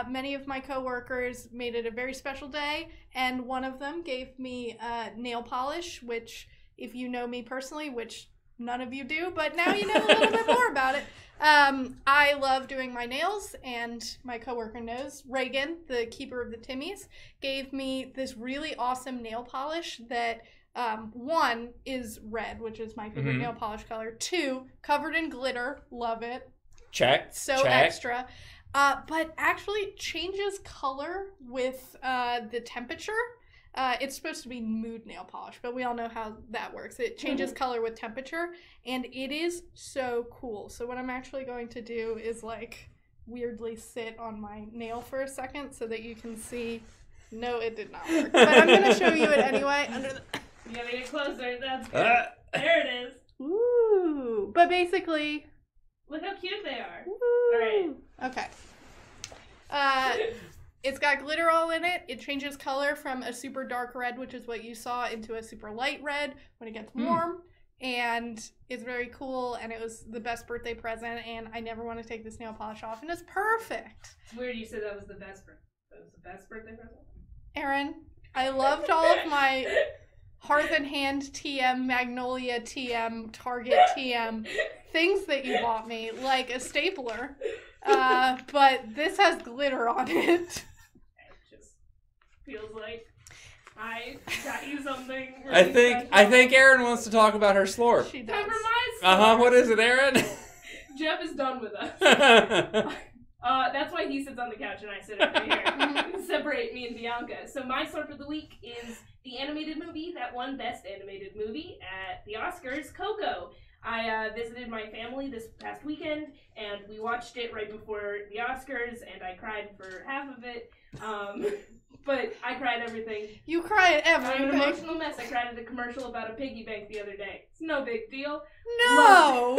Speaker 1: Many of my coworkers made it a very special day, and one of them gave me nail polish, which if you know me personally, which none of you do, but now you know a little bit more about it. I love doing my nails, and my coworker knows. Reagan, the keeper of the Timmies, gave me this really awesome nail polish that one is red, which is my favorite nail polish color. 2, covered in glitter. Love it.
Speaker 2: Check.
Speaker 1: Extra. But actually changes color with the temperature. It's supposed to be nude nail polish, but we all know how that works. It changes color with temperature, and it is so cool. So what I'm actually going to do is like weirdly sit on my nail for a second so that you can see. No, it did not work. But I'm going to show you it anyway.
Speaker 3: You gotta get closer. That's good. There it is.
Speaker 1: Ooh. But basically,
Speaker 3: look how cute they are.
Speaker 1: Woo.
Speaker 3: All right.
Speaker 1: Okay. It's got glitter all in it. It changes color from a super dark red, which is what you saw, into a super light red when it gets warm. And it's very cool, and it was the best birthday present, and I never want to take this nail polish off, and it's perfect.
Speaker 3: It's weird you said that was the best birthday present.
Speaker 1: Erin, I loved all of my Hearth and Hand TM, Magnolia TM, Target TM, things that you bought me, like a stapler. But this has glitter on it.
Speaker 3: It just feels like I got you something really
Speaker 2: I think Erin wants to talk about her slurp.
Speaker 1: She does.
Speaker 3: Remember my slurp?
Speaker 2: What is it, Erin?
Speaker 3: Jeff is done with us. That's why he sits on the couch and I sit over here. Separate me and Bianca. So my slurp of the week is the animated movie that won Best Animated Movie at the Oscars, Coco. I visited my family this past weekend, and we watched it right before the Oscars, and I cried for half of it. But I cried everything.
Speaker 1: You cry at everything.
Speaker 3: I'm an emotional mess. I cried at a commercial about a piggy bank the other day. It's no big deal.
Speaker 1: No!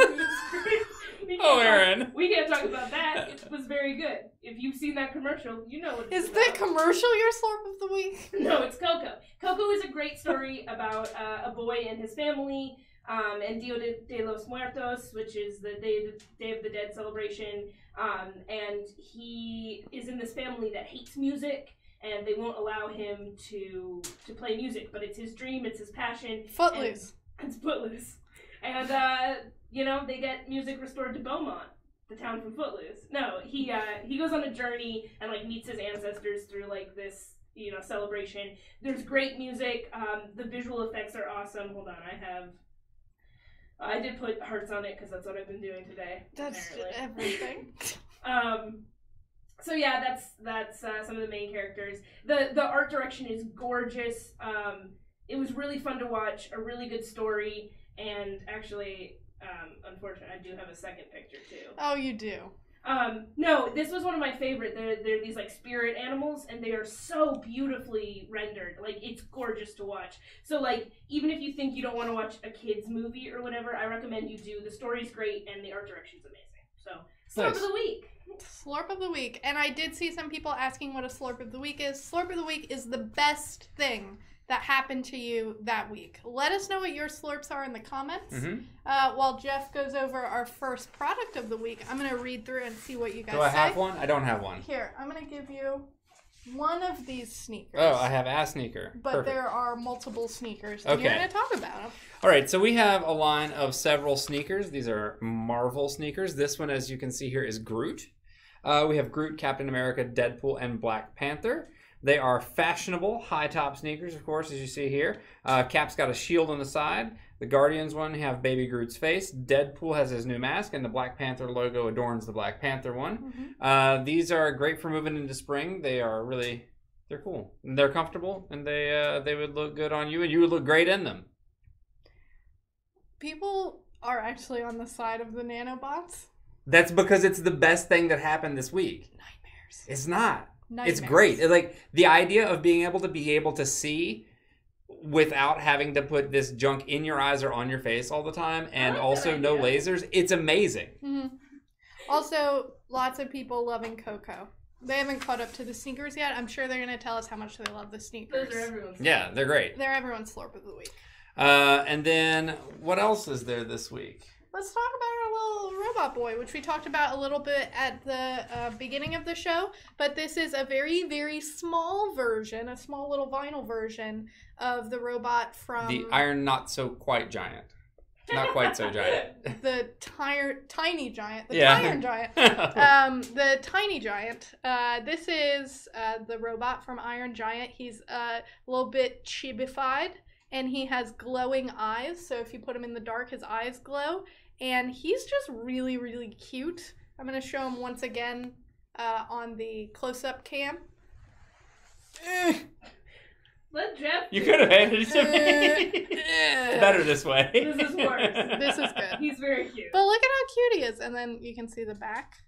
Speaker 2: Oh, Aaron.
Speaker 3: We can't talk about that. It was very good. If you've seen that commercial, you know what it's
Speaker 1: Is
Speaker 3: about.
Speaker 1: the commercial your slurp of the week?
Speaker 3: No, it's Coco. Coco is a great story about a boy and his family, and Dia de los Muertos, which is the Day of the Dead celebration. And he is in this family that hates music, and they won't allow him to play music. But it's his dream, it's his passion.
Speaker 1: Footloose.
Speaker 3: It's Footloose. And, they get music restored to Beaumont, the town from Footloose. No, he goes on a journey and, meets his ancestors through, this, celebration. There's great music. The visual effects are awesome. Hold on, I did put hearts on it because that's what I've been doing today.
Speaker 1: That's
Speaker 3: apparently.
Speaker 1: everything.
Speaker 3: So yeah, that's some of the main characters. The art direction is gorgeous. It was really fun to watch. A really good story, and actually, unfortunately, I do have a second picture too.
Speaker 1: Oh, you do.
Speaker 3: No, this was one of my favorite. They're these spirit animals, and they are so beautifully rendered. It's gorgeous to watch. So even if you think you don't want to watch a kids movie or whatever, I recommend you do. The story's great, and the art direction's amazing. So Slurp of the week.
Speaker 1: Slurp of the week. And I did see some people asking what a slurp of the week is. Slurp of the week is the best thing that happened to you that week. Let us know what your slurps are in the comments. While Jeff goes over our first product of the week, I'm going to read through and see what you guys say.
Speaker 2: Do I have one? I don't have one.
Speaker 1: Here, I'm going to give you one of these sneakers.
Speaker 2: Oh, I have a sneaker.
Speaker 1: But
Speaker 2: Perfect.
Speaker 1: there are multiple sneakers, and you're going to talk about them.
Speaker 2: All right, so we have a line of several sneakers. These are Marvel sneakers. This one, as you can see here, is Groot. We have Groot, Captain America, Deadpool, and Black Panther. They are fashionable, high-top sneakers, of course, as you see here. Cap's got a shield on the side. The Guardians one have Baby Groot's face. Deadpool has his new mask, and the Black Panther logo adorns the Black Panther one. These are great for moving into spring. They're cool. They're comfortable, and they would look good on you, and you would look great in them.
Speaker 1: People are actually on the side of the nanobots.
Speaker 2: That's because it's the best thing that happened this week.
Speaker 1: Nightmares.
Speaker 2: It's not.
Speaker 1: Nightmares.
Speaker 2: It's great. It's the idea of being able to see without having to put this junk in your eyes or on your face all the time, and also no lasers. It's amazing.
Speaker 1: Also, lots of people loving Coco. They haven't caught up to the sneakers yet. I'm sure they're going to tell us how much they love the sneakers.
Speaker 3: Those are everyone's.
Speaker 2: Yeah, they're great.
Speaker 1: They're everyone's slurp of the week.
Speaker 2: And then what else is there this week?
Speaker 1: Let's talk about our little robot boy, which we talked about a little bit at the beginning of the show. But this is a very, very small version, a small little vinyl version of the robot from...
Speaker 2: The Iron Not So Quite Giant. Not quite so giant.
Speaker 1: The tiny giant. The
Speaker 2: Yeah.
Speaker 1: Iron Giant. The tiny giant. This is the robot from Iron Giant. He's a little bit chibified, and he has glowing eyes. So if you put him in the dark, his eyes glow. And he's just really, really cute. I'm going to show him once again on the close-up cam.
Speaker 3: Let Jeff.
Speaker 2: You could have handed it to me. It's better this way.
Speaker 3: This is worse.
Speaker 1: This is good.
Speaker 3: He's very cute.
Speaker 1: But look at how cute he is. And then you can see the back.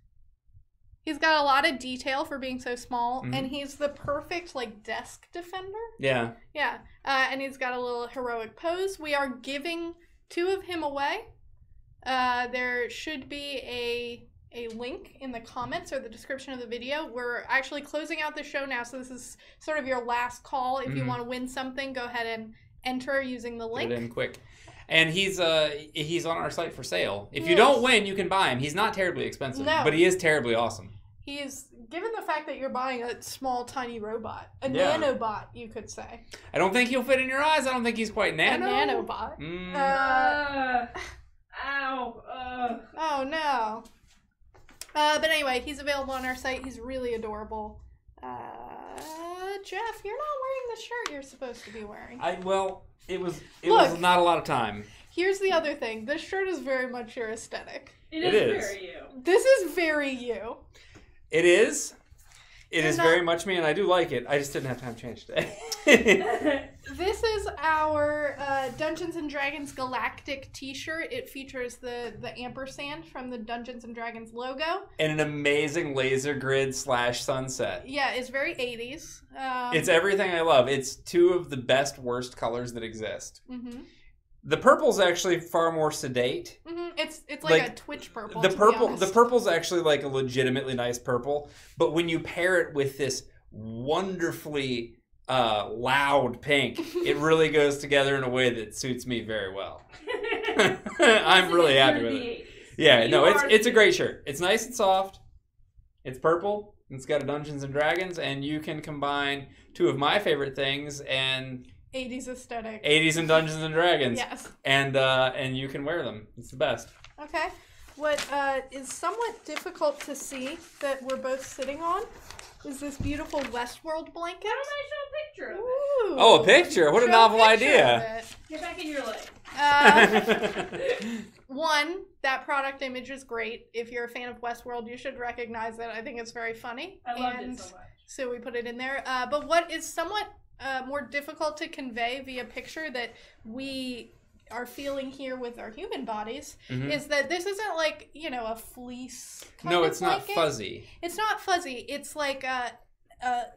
Speaker 1: He's got a lot of detail for being so small. And he's the perfect, desk defender.
Speaker 2: Yeah.
Speaker 1: Yeah. And he's got a little heroic pose. We are giving 2 of him away. There should be a link in the comments or the description of the video. We're actually closing out the show now, so this is sort of your last call. If you want to win something, go ahead and enter using the link.
Speaker 2: Get it in quick. And he's on our site for sale. If you don't win, you can buy him. He's not terribly expensive, but he is terribly awesome.
Speaker 1: He is, given the fact that you're buying a small, tiny robot, a nanobot, you could say.
Speaker 2: I don't think he'll fit in your eyes. I don't think he's quite nano.
Speaker 1: A nanobot.
Speaker 3: Ow.
Speaker 1: Oh, no. But anyway, he's available on our site. He's really adorable. Jeff, you're not wearing the shirt you're supposed to be wearing.
Speaker 2: It was not a lot of time.
Speaker 1: Here's the other thing. This shirt is very much your aesthetic.
Speaker 3: It is very you.
Speaker 1: This is very you.
Speaker 2: It is. It is very much me, and I do like it. I just didn't have time to change today.
Speaker 1: This is our Dungeons & Dragons Galactic t-shirt. It features the ampersand from the Dungeons & Dragons logo.
Speaker 2: And an amazing laser grid / sunset.
Speaker 1: Yeah, it's very 80s.
Speaker 2: It's everything I love. It's two of the best, worst colors that exist.
Speaker 1: Mm-hmm.
Speaker 2: The purple's actually far more sedate.
Speaker 1: Mm-hmm. It's like a Twitch purple.
Speaker 2: The purple's actually like a legitimately nice purple. But when you pair it with this wonderfully loud pink, it really goes together in a way that suits me very well. I'm really happy with it. Yeah, no, it's a great shirt. It's nice and soft. It's purple. It's got a Dungeons and Dragons, and you can combine two of my favorite things and
Speaker 1: 80s aesthetic.
Speaker 2: 80s and Dungeons and Dragons.
Speaker 1: Yes.
Speaker 2: And you can wear them. It's the best.
Speaker 1: Okay. What is somewhat difficult to see that we're both sitting on is this beautiful Westworld blanket.
Speaker 3: Why don't I show a picture of it?
Speaker 1: Ooh.
Speaker 2: Oh, a picture! What a novel idea!
Speaker 3: Get back in your leg.
Speaker 1: One, that product image is great. If you're a fan of Westworld, you should recognize it. I think it's very funny.
Speaker 3: I loved it so much.
Speaker 1: So we put it in there. But what is somewhat more difficult to convey via picture that we are feeling here with our human bodies is that this isn't like, a fleece kind of
Speaker 2: it's
Speaker 1: blanket.
Speaker 2: not fuzzy.
Speaker 1: It's not fuzzy. It's like a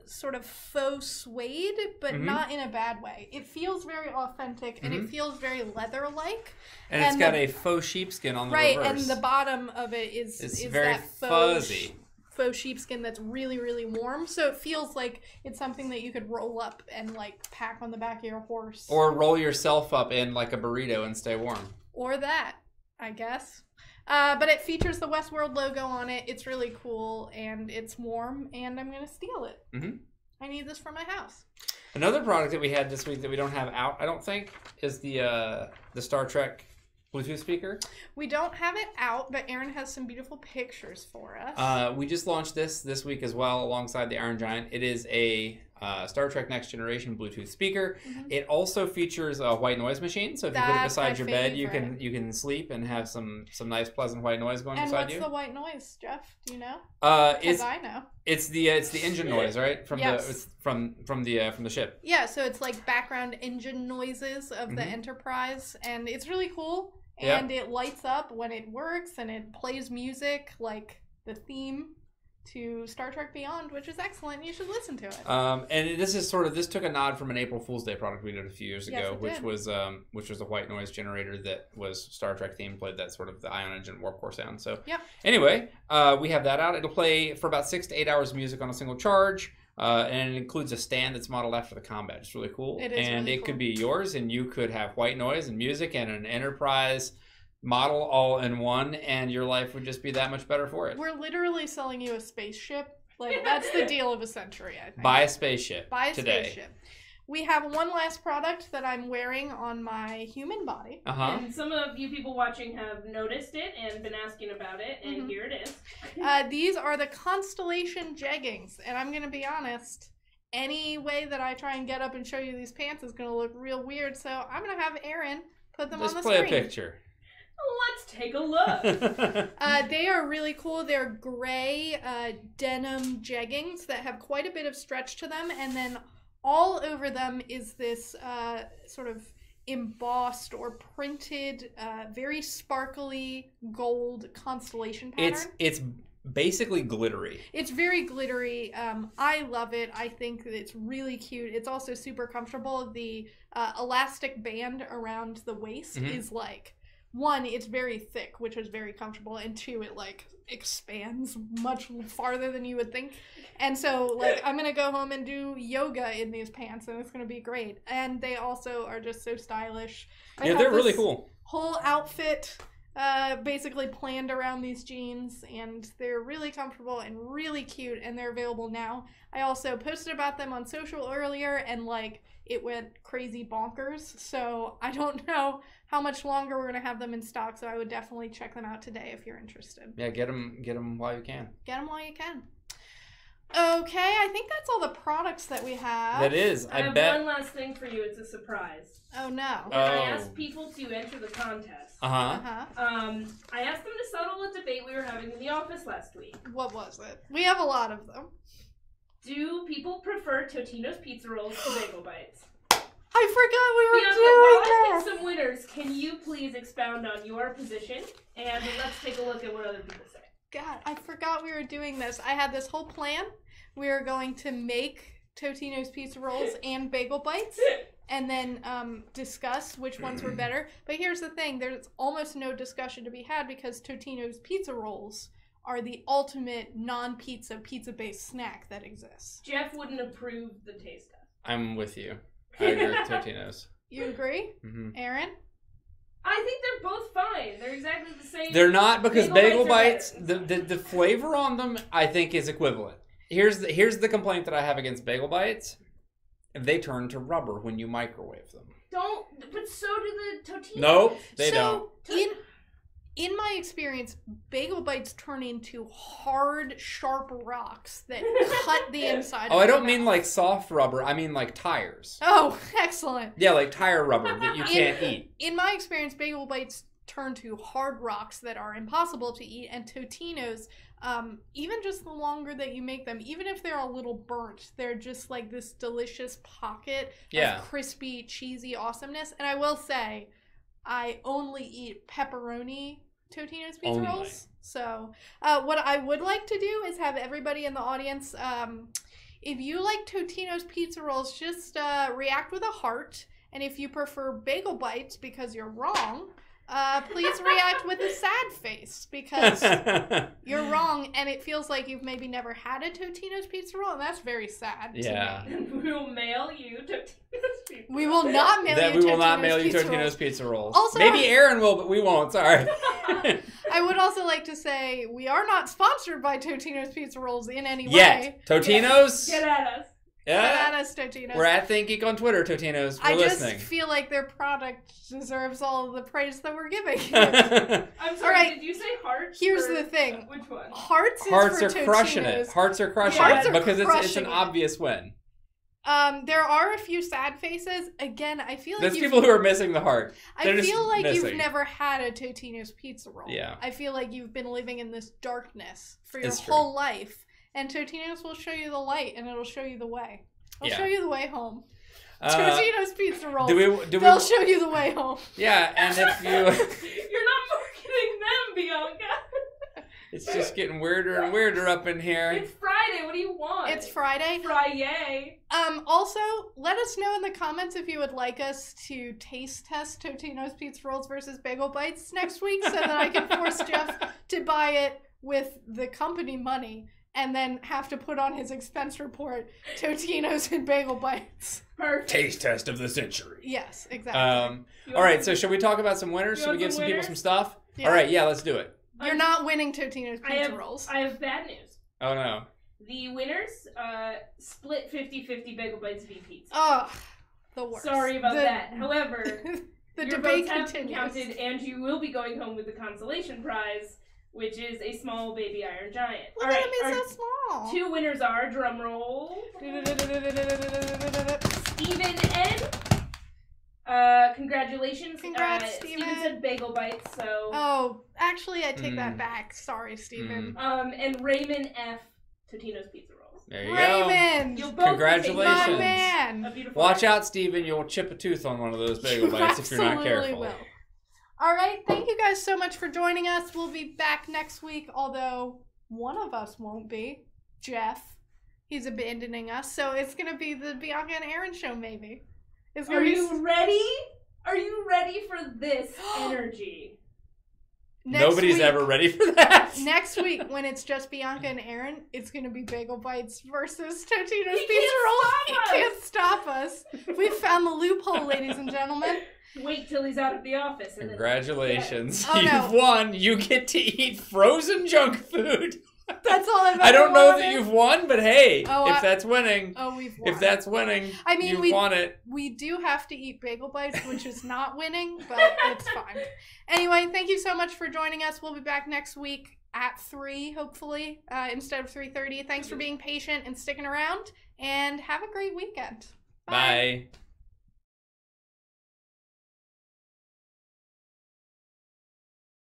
Speaker 1: sort of faux suede, but not in a bad way. It feels very authentic, and it feels very leather-like.
Speaker 2: And it's got a faux sheepskin on the reverse.
Speaker 1: Right, and the bottom of it is
Speaker 2: very
Speaker 1: that
Speaker 2: fuzzy.
Speaker 1: Faux sheepskin that's really, really warm. So it feels like it's something that you could roll up and like pack on the back of your horse.
Speaker 2: Or roll yourself up in like a burrito and stay warm.
Speaker 1: Or that, I guess. But it features the Westworld logo on it. It's really cool, and it's warm, and I'm going to steal it. Mm-hmm. I need this for my house.
Speaker 2: Another product that we had this week that we don't have out, I don't think, is the Star Trek Bluetooth speaker.
Speaker 1: We don't have it out, but Aaron has some beautiful pictures for us.
Speaker 2: We just launched this week as well alongside the Iron Giant. It is a Star Trek Next Generation Bluetooth speaker. It also features a white noise machine, so if you put it beside your bed, you can sleep and have some nice pleasant white noise going beside you.
Speaker 1: And what's the white noise, Jeff? Do you know?
Speaker 2: Because
Speaker 1: I know.
Speaker 2: It's the engine noise, right? From the ship.
Speaker 1: Yeah, so it's like background engine noises of the Enterprise, and it's really cool. And it lights up when it works, and it plays music like the theme to Star Trek Beyond, which is excellent. You should listen to it.
Speaker 2: And this took a nod from an April Fool's Day product we did a few years ago, which was a white noise generator that was Star Trek themed, played that sort of the ion engine warp core sound. So anyway, we have that out. It'll play for about 6 to 8 hours of music on a single charge. And it includes a stand that's modeled after the combat. It's really cool.
Speaker 1: It is really
Speaker 2: it
Speaker 1: cool.
Speaker 2: could be yours, and you could have white noise and music and an Enterprise model all in one, and your life would just be that much better for it.
Speaker 1: We're literally selling you a spaceship. Like, that's the deal of a century, I think.
Speaker 2: Buy a spaceship.
Speaker 1: Buy a
Speaker 2: today.
Speaker 1: Spaceship. We have one last product that I'm wearing on my human body.
Speaker 3: And some of you people watching have noticed it and been asking about it, and here it is.
Speaker 1: These are the Constellation jeggings, and I'm going to be honest, any way that I try and get up and show you these pants is going to look real weird, so I'm going to have Aaron put them on the screen.
Speaker 2: Just play a picture.
Speaker 3: Let's take a look.
Speaker 1: They are really cool. They're gray denim jeggings that have quite a bit of stretch to them, and then all over them is this sort of embossed or printed, very sparkly gold constellation pattern.
Speaker 2: It's basically glittery.
Speaker 1: It's very glittery. I love it. I think that it's really cute. It's also super comfortable. The elastic band around the waist is like, one, it's very thick, which is very comfortable, and two, it like expands much farther than you would think. And so like I'm gonna go home and do yoga in these pants, and it's gonna be great. And they also are just so stylish.
Speaker 2: They're really cool.
Speaker 1: Whole outfit basically planned around these jeans, and they're really comfortable and really cute, and they're available now. I also posted about them on social earlier, and like it went crazy bonkers, so I don't know how much longer we're gonna have them in stock, so I would definitely check them out today if you're interested.
Speaker 2: Yeah, get them while you can.
Speaker 1: Get them while you can. Okay, I think that's all the products that we have.
Speaker 2: That is.
Speaker 3: I have one last thing for you. It's a surprise.
Speaker 1: Oh no.
Speaker 3: I asked people to enter the contest. I asked them to settle a debate we were having in the office last week.
Speaker 1: What was it? We have a lot of them.
Speaker 3: Do people prefer Totino's pizza rolls to bagel bites?
Speaker 1: I forgot we were
Speaker 3: Bianca, while I
Speaker 1: doing
Speaker 3: pick some winners, can you please expound on your position? And let's take a look at what other people say.
Speaker 1: God, I forgot we were doing this. I had this whole plan. We were going to make Totino's pizza rolls and bagel bites and then discuss which ones were better. But here's the thing. There's almost no discussion to be had because Totino's pizza rolls are the ultimate non-pizza, pizza-based snack that exists.
Speaker 3: Jeff wouldn't approve the taste test.
Speaker 2: I'm with you. I agree with Totino's.
Speaker 1: You agree?
Speaker 2: Mm-hmm.
Speaker 1: Aaron?
Speaker 3: I think they're both fine. They're exactly the same.
Speaker 2: They're not because bagel bites,
Speaker 3: are
Speaker 2: the flavor on them, I think, is equivalent. Here's the complaint that I have against bagel bites. They turn to rubber when you microwave them.
Speaker 3: But so do the Totinos.
Speaker 2: Nope, they don't.
Speaker 1: In my experience, bagel bites turn into hard, sharp rocks that cut the inside.
Speaker 2: Oh, I don't mean like soft rubber. I mean like tires.
Speaker 1: Oh, excellent.
Speaker 2: Yeah, like tire rubber that you can't eat.
Speaker 1: In my experience, bagel bites turn to hard rocks that are impossible to eat, and Totino's, even just the longer that you make them, even if they're a little burnt, they're just like this delicious pocket of crispy, cheesy awesomeness. And I will say, I only eat pepperoni Totino's pizza rolls. So what I would like to do is have everybody in the audience, if you like Totino's pizza rolls, just react with a heart. And if you prefer bagel bites because you're wrong, please react with a sad face because you're wrong and it feels like you've maybe never had a Totino's pizza roll, and that's very sad to me.
Speaker 3: We will mail you Totino's pizza.
Speaker 1: We will not mail you
Speaker 2: We will not mail you Totino's pizza rolls.
Speaker 1: Also,
Speaker 2: maybe Aaron will, but we won't. Sorry.
Speaker 1: I would also like to say we are not sponsored by Totino's pizza rolls in any way.
Speaker 2: Yet. Totino's?
Speaker 3: Get at us.
Speaker 2: Yeah.
Speaker 1: Get at us, Totino's.
Speaker 2: We're at ThinkGeek on Twitter, Totino's. We're listening.
Speaker 1: I just feel like their product deserves all of the praise that we're giving.
Speaker 3: I'm sorry,
Speaker 1: right.
Speaker 3: Did you say hearts?
Speaker 1: Here's the thing.
Speaker 3: Which one?
Speaker 1: Hearts is
Speaker 2: Hearts
Speaker 1: for
Speaker 2: are
Speaker 1: Totino's.
Speaker 2: crushing it. Hearts are crushing
Speaker 1: Hearts
Speaker 2: it
Speaker 1: are
Speaker 2: because it's
Speaker 1: crushing
Speaker 2: an
Speaker 1: it.
Speaker 2: obvious win.
Speaker 1: There are a few sad faces. Again, I feel like
Speaker 2: There's people who are missing the heart.
Speaker 1: I feel like you've never had a Totino's pizza roll.
Speaker 2: Yeah.
Speaker 1: I feel like you've been living in this darkness for your
Speaker 2: It's
Speaker 1: whole life. And Totino's will show you the light and it'll show you the way. It'll show you the way home. Totino's pizza rolls. They'll show you the way home.
Speaker 2: Yeah, and if you...
Speaker 3: You're not marketing them, Bianca.
Speaker 2: It's just getting weirder and weirder up in here.
Speaker 3: It's Friday. What do you want?
Speaker 1: It's Friday.
Speaker 3: Friday.
Speaker 1: Also, let us know in the comments if you would like us to taste test Totino's pizza rolls versus bagel bites next week so that I can force Jeff to buy it with the company money and then have to put on his expense report Totino's and bagel bites.
Speaker 3: Perfect.
Speaker 2: Taste test of the century.
Speaker 1: Yes, exactly.
Speaker 2: All right, so should we talk about some winners? Should we give some people some stuff?
Speaker 1: Yeah.
Speaker 2: All right, yeah, let's do it.
Speaker 1: You're not winning Totino's pizza rolls.
Speaker 3: I have bad news.
Speaker 2: Oh, no.
Speaker 3: The winners split 50-50 bagel bites v pizza.
Speaker 1: Oh, the worst.
Speaker 3: Sorry about that. However,
Speaker 1: the
Speaker 3: your
Speaker 1: debate
Speaker 3: votes have been
Speaker 1: continues.
Speaker 3: counted, and you will be going home with the consolation prize, which is a small baby iron giant.
Speaker 1: Look at me so small.
Speaker 3: Two winners are, drum roll, Steven N. Congratulations.
Speaker 1: Congrats, Steven.
Speaker 3: Steven said bagel bites, so...
Speaker 1: Oh, actually, I take that back. Sorry, Steven.
Speaker 3: And Raymond F. Totino's pizza rolls.
Speaker 2: There you
Speaker 1: Raymond!
Speaker 3: You'll both
Speaker 2: Congratulations.
Speaker 1: My man!
Speaker 3: A beautiful
Speaker 2: Watch
Speaker 3: night.
Speaker 2: out, Steven. You'll chip a tooth on one of those bagel bites if you're not careful.
Speaker 1: Will. All right, thank you guys so much for joining us. We'll be back next week, although one of us won't be. Jeff. He's abandoning us, so it's going to be the Bianca and Aaron show, maybe.
Speaker 3: Are you ready? Are you ready for this energy?
Speaker 2: Nobody's ever ready for that.
Speaker 1: Next week, when it's just Bianca and Aaron, it's going to be bagel bites versus Totino's
Speaker 3: He
Speaker 1: pizza rolls. He
Speaker 3: can't
Speaker 1: can't stop us. We found the loophole, ladies and gentlemen.
Speaker 3: Wait till he's out of the office. And
Speaker 2: Congratulations.
Speaker 1: Oh,
Speaker 2: You've won. You get to eat frozen junk food.
Speaker 1: That's all I've ever
Speaker 2: I don't know
Speaker 1: wanted.
Speaker 2: that you've won, but hey, if that's winning.
Speaker 1: Oh, we've won.
Speaker 2: If that's winning,
Speaker 1: I mean,
Speaker 2: you've won it.
Speaker 1: We do have to eat bagel bites, which is not winning, but it's fine. Anyway, thank you so much for joining us. We'll be back next week at 3, hopefully, instead of 3:30. Thanks for being patient and sticking around, and have a great weekend.
Speaker 2: Bye.